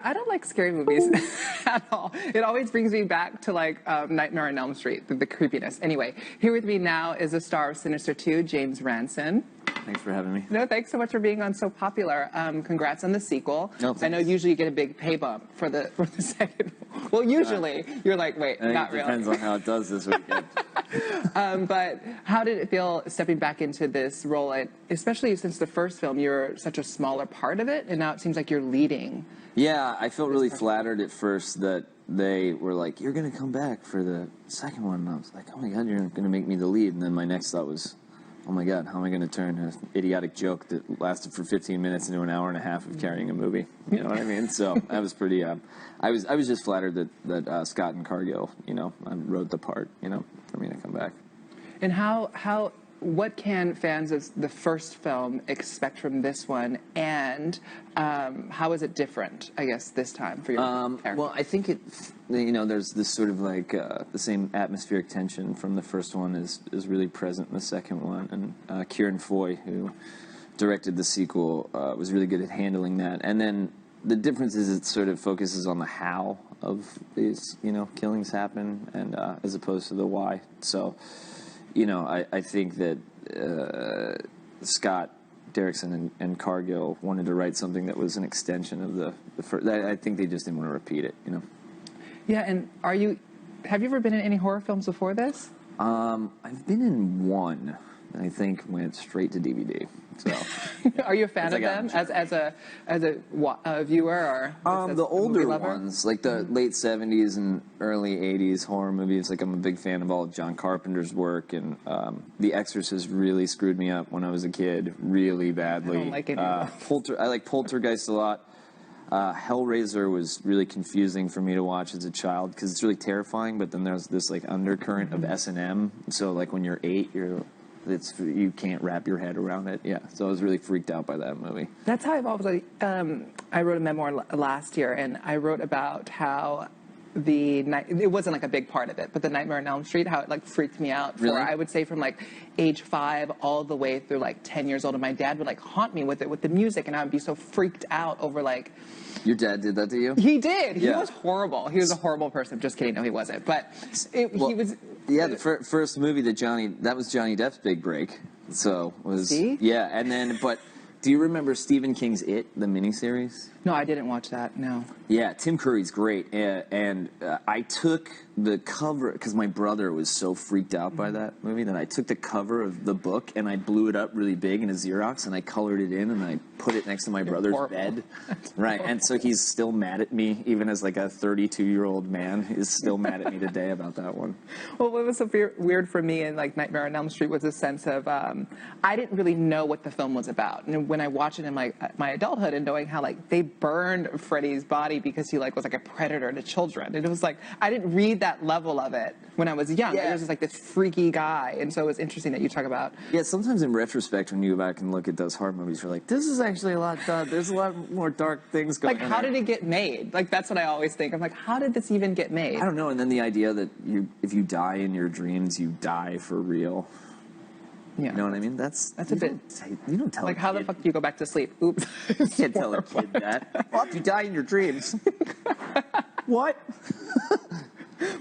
I don't like scary movies at all. It always brings me back to like Nightmare on Elm Street, the creepiness. Anyway, here with me now is the star of Sinister 2, James Ransone. Thanks for having me. No, thanks so much for being on So Popular. Congrats on the sequel. No, I know usually you get a big pay bump for the second one. Well, usually you're like, wait, not really. It depends on how it does this weekend. But how did it feel stepping back into this role, especially since the first film, you're such a smaller part of it, and now it seems like you're leading. Yeah, I felt really flattered at first that they were like, you're going to come back for the second one. And I was like, oh my God, you're going to make me the lead. And then my next thought was, oh my God, how am I going to turn an idiotic joke that lasted for 15 minutes into an hour and a half of carrying a movie? You know what I mean? So I was pretty, I was just flattered that Scott and Cargill, wrote the part, for me to come back. And what can fans of the first film expect from this one, and how is it different, I guess, this time for your character? Well, I think there's this sort of like the same atmospheric tension from the first one is really present in the second one, and Kieran Foy, who directed the sequel, was really good at handling that. And then the difference is it sort of focuses on the how of these, killings happen, and as opposed to the why. So, I think that Scott Derrickson and Cargill wanted to write something that was an extension of the first. I think they just didn't want to repeat it, Yeah, and have you ever been in any horror films before this? I've been in one, and I think went straight to DVD. So, are you a fan of them as a viewer, or the older ones, like the late '70s and early '80s horror movies? Like I'm a big fan of all of John Carpenter's work, and The Exorcist really screwed me up when I was a kid, really badly. I don't like it. I like Poltergeist a lot. Hellraiser was really confusing for me to watch as a child because it's really terrifying, but then there's this like undercurrent of S&M. So like when you're 8, you can't wrap your head around it. Yeah, so I was really freaked out by that movie. That's how I've always, I wrote a memoir last year, and I wrote about how it wasn't like a big part of it, but the Nightmare on Elm Street, how it like freaked me out for, really? I would say, from like age 5 all the way through like 10 years old, and my dad would like haunt me with it, with the music, and I would be so freaked out over like... Your dad did that to you? He did. He Yeah. was horrible. He was a horrible person. Just kidding. No, he wasn't. But he was... Yeah, the first movie that was Johnny Depp's big break. So See? Yeah, and then, but do you remember Stephen King's It, the miniseries? No, I didn't watch that, no. Yeah, Tim Curry's great, and I took the cover, because my brother was so freaked out by that movie, that I took the cover of the book, and I blew it up really big in a Xerox, and I colored it in, and I put it next to my brother's bed. Right, and so he's still mad at me, even as like a 32-year-old man, is still mad at me today about that one. Well, what was so weird for me in like Nightmare on Elm Street was a sense of, I didn't really know what the film was about. And when I watched it in my adulthood, and knowing how like they burned Freddy's body because he like was like a predator to children, and it was like I didn't read that level of it when I was young. Yeah. It was just like this freaky guy, and so it was interesting that you talk about. Yeah, sometimes in retrospect, when you go back and look at those horror movies, you're like, this is actually a lot. There's a lot more dark things going on. Like, how did it get made? Like, that's what I always think. I'm like, how did this even get made? I don't know. And then the idea that if you die in your dreams, you die for real. Yeah. You know what I mean? That's a bit. You don't tell. Like, how the fuck do you go back to sleep? Oops. You can't tell a kid that. Well, if you die in your dreams. What?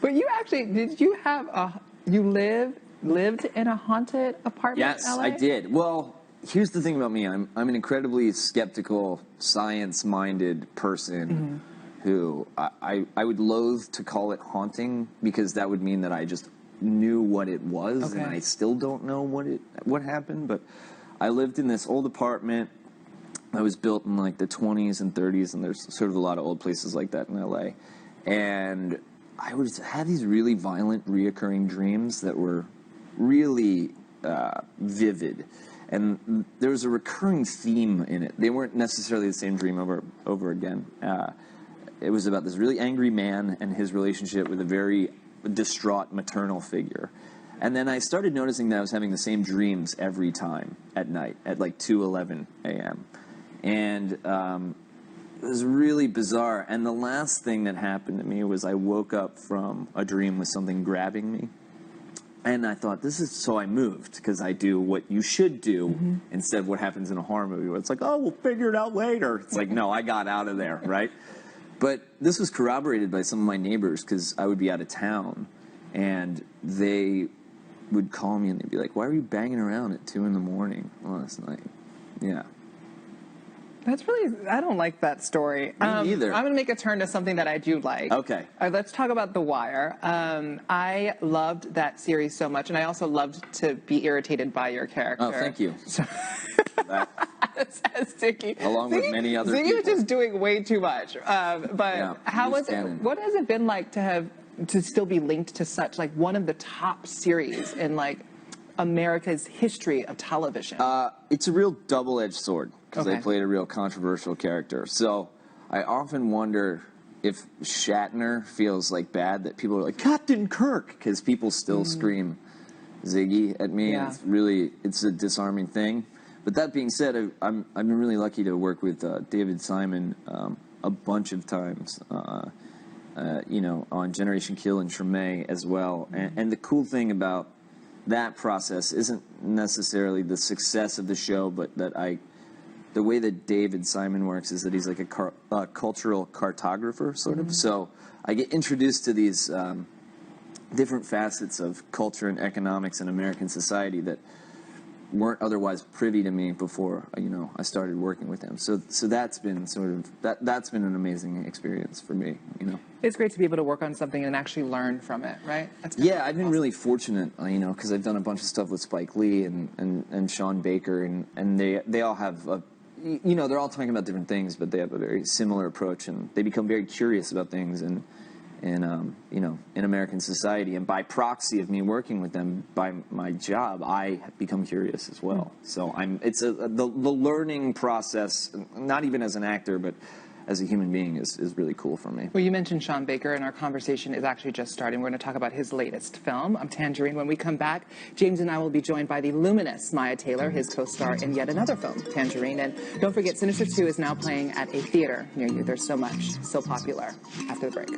But you actually, did you have you lived in a haunted apartment Yes, in LA? I did. Well, here's the thing about me. I'm an incredibly skeptical, science-minded person who I would loathe to call it haunting, because that would mean that I just knew what it was, and I still don't know what happened. But I lived in this old apartment that was built in like the 20s and 30s, and there's sort of a lot of old places like that in LA. And I would have these really violent, reoccurring dreams that were really vivid, and there was a recurring theme in it. They weren't necessarily the same dream over again. It was about this really angry man and his relationship with a very distraught maternal figure. And then I started noticing that I was having the same dreams every time at night at like 2:11 a.m. And it was really bizarre. And the last thing that happened to me was I woke up from a dream with something grabbing me. And I thought, so I moved, because I do what you should do instead of what happens in a horror movie where it's like, oh, we'll figure it out later. It's like, no, I got out of there, right? But this was corroborated by some of my neighbors because I would be out of town, and they would call me and they'd be like, "Why were you banging around at 2 a.m. last night?" Yeah. That's really, I don't like that story. Me neither. I'm going to make a turn to something that I do like. Okay. Let's talk about The Wire. I loved that series so much, and I also loved to be irritated by your character. Oh, thank you. That's Sticky. Along with many other Ziggy people. was just doing way too much. But Yeah, how was it? canon. What has it been like to still be linked to such like one of the top series in like America's history of television? It's a real double-edged sword because I Okay. played a real controversial character. So I often wonder if Shatner feels like bad that people are like Captain Kirk because people still scream Ziggy at me. Yeah. And it's a disarming thing. But that being said, I've been really lucky to work with David Simon a bunch of times. On Generation Kill and Treme as well. And the cool thing about that process isn't necessarily the success of the show, but the way that David Simon works is that he's like a cultural cartographer, sort of. So I get introduced to these different facets of culture and economics in American society that weren't otherwise privy to me before I started working with him. So that's been that's been an amazing experience for me. It's great to be able to work on something and actually learn from it, right? That's I've been really fortunate, because I've done a bunch of stuff with Spike Lee and Sean Baker, and they all have they're all talking about different things, but they have a very similar approach, and they become very curious about things in American society, and by proxy of me working with them by my job, I have become curious as well. So it's the learning process, not even as an actor, but as a human being, is really cool for me. Well, you mentioned Sean Baker, and our conversation is actually just starting. We're going to talk about his latest film, Tangerine. When we come back, James and I will be joined by the luminous Maya Taylor, his co-star in yet another film, Tangerine. And don't forget, Sinister 2 is now playing at a theater near you. There's so much, so popular. After the break.